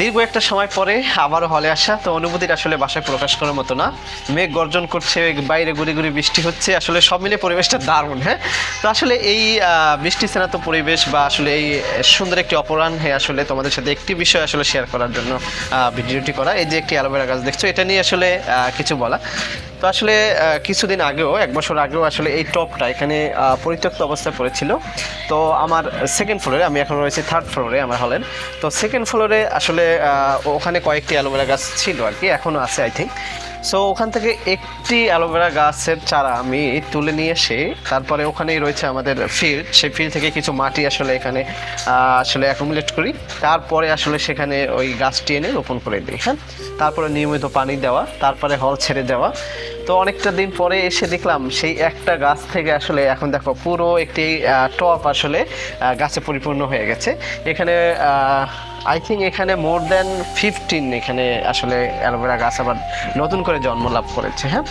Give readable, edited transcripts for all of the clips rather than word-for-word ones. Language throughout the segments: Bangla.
দীর্ঘ একটা সময় পরে আবারও হলে আসা, তো অনুভূতিটা আসলে বাসায় প্রকাশ করার মতো না। মেঘ গর্জন করছে, বাইরে গুড়ি গুড়ি বৃষ্টি হচ্ছে, আসলে সব মিলে পরিবেশটা দারুণ। হ্যাঁ, তো আসলে এই বৃষ্টি স্নাত পরিবেশ বা আসলে এই সুন্দর একটি অপরাহ্নে আসলে তোমাদের সাথে একটি বিষয় আসলে শেয়ার করার জন্য ভিডিওটি করা। এই যে একটি অ্যালোভেরা গাছ দেখছো, এটা নিয়ে আসলে কিছু বলা। তো আসলে কিছুদিন আগেও, 1 বছর আগেও আসলে এই টপটা এখানে পরিত্যক্ত অবস্থায় পড়েছিল। তো আমার সেকেন্ড ফ্লোরে, আমি এখন রয়েছি থার্ড ফ্লোরে আমার হলের। তো সেকেন্ড ফ্লোরে আসলে ওখানে কয়েকটি অ্যালোভেরা গাছ ছিল আর কি, এখনও আছে আই থিঙ্ক। সো ওখান থেকে একটি অ্যালোভেরা গাছের চারা আমি তুলে নিয়ে এসে, তারপরে ওখানেই রয়েছে আমাদের ফিল্ড, সেই ফিল্ড থেকে কিছু মাটি আসলে এখানে আসলে অ্যাকুমুলেট করি। তারপরে আসলে সেখানে ওই গাছটি এনে রোপণ করে দিই। হ্যাঁ, তারপরে নিয়মিত পানি দেওয়া, তারপরে হল ছেড়ে দেওয়া। তো অনেকটা দিন পরে এসে দেখলাম সেই একটা গাছ থেকে আসলে এখন দেখো পুরো একটি টপ আসলে গাছে পরিপূর্ণ হয়ে গেছে। এখানে আই থিঙ্ক এখানে মোর দ্যান 15 এখানে আসলে অ্যালোভেরা গাছ আবার নতুন করে জন্ম লাভ করেছে। হ্যাঁ,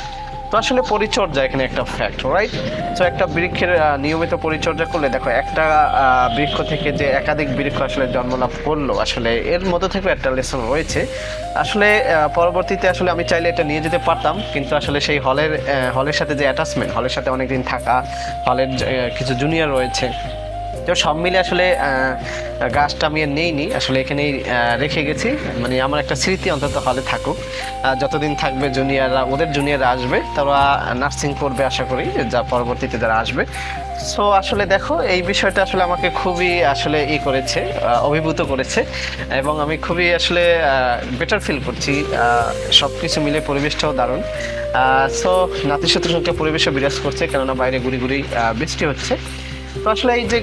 তো আসলে পরিচর্যা এখানে একটা ফ্যাক্ট, রাইট? তো একটা বৃক্ষের নিয়মিত পরিচর্যা করলে দেখো একটা বৃক্ষ থেকে যে একাধিক বৃক্ষ আসলে জন্ম লাভ করলো, আসলে এর মধ্যে থেকে একটা লেসন রয়েছে। আসলে পরবর্তীতে আসলে আমি চাইলে এটা নিয়ে যেতে পারতাম, কিন্তু আসলে সেই হলের সাথে যে অ্যাটাচমেন্ট, হলের সাথে অনেকদিন থাকা, হলের কিছু জুনিয়র রয়েছে, তো সব মিলে আসলে গাছটা আমি আর নেইনি, আসলে এখানেই রেখে গেছি। মানে আমার একটা স্মৃতি অন্তত হলে থাকুক। যতদিন থাকবে জুনিয়ররা, ওদের জুনিয়ররা আসবে, তারা নার্সিং করবে আশা করি, যা পরবর্তীতে যারা আসবে। সো আসলে দেখো এই বিষয়টা আসলে আমাকে খুবই আসলে করেছে, অভিভূত করেছে, এবং আমি খুবই আসলে বেটার ফিল করছি। সব কিছু মিলে পরিবেশটাও দারুণ। সো নাতিশীতোষ্ণ একটা পরিবেশও বিরাজ করছে, কেননা বাইরে গুড়ি গুড়ি বৃষ্টি হচ্ছে। তো আসলে এই যে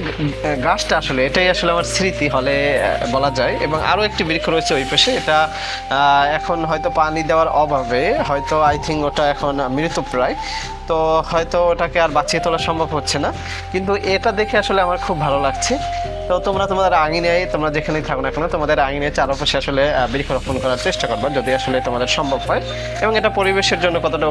গাছটা আসলে এটাই আসলে আমার স্মৃতি হলে বলা যায়। এবং আরও একটি বৃক্ষ রয়েছে ওই পাশে, এটা এখন হয়তো পানি দেওয়ার অভাবে হয়তো আই থিঙ্ক ওটা এখন মৃতপ্রায়। তো হয়তো ওটাকে আর বাঁচিয়ে তোলা সম্ভব হচ্ছে না, কিন্তু এটা দেখে আসলে আমার খুব ভালো লাগছে। তো তোমরা তোমাদের আঙিনায়, তোমরা যেখানেই থাকো না কেন, তোমাদের আঙিনায় চারপাশে আসলে বৃক্ষরোপণ করার চেষ্টা করবা, যদি আসলে তোমাদের সম্ভব হয়। এবং এটা পরিবেশের জন্য কতটা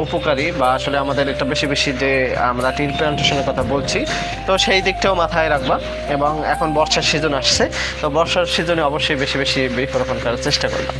উপকারী, বা আসলে আমাদের একটা বেশি বেশি যে আমরা ট্রি প্লান্টেশনের কথা বলছি, তো সেই দিকটাও মাথায় রাখবা। এবং এখন বর্ষার সিজন আসছে, তো বর্ষার সিজনে অবশ্যই বেশি বেশি বৃক্ষরোপণ করার চেষ্টা করবা।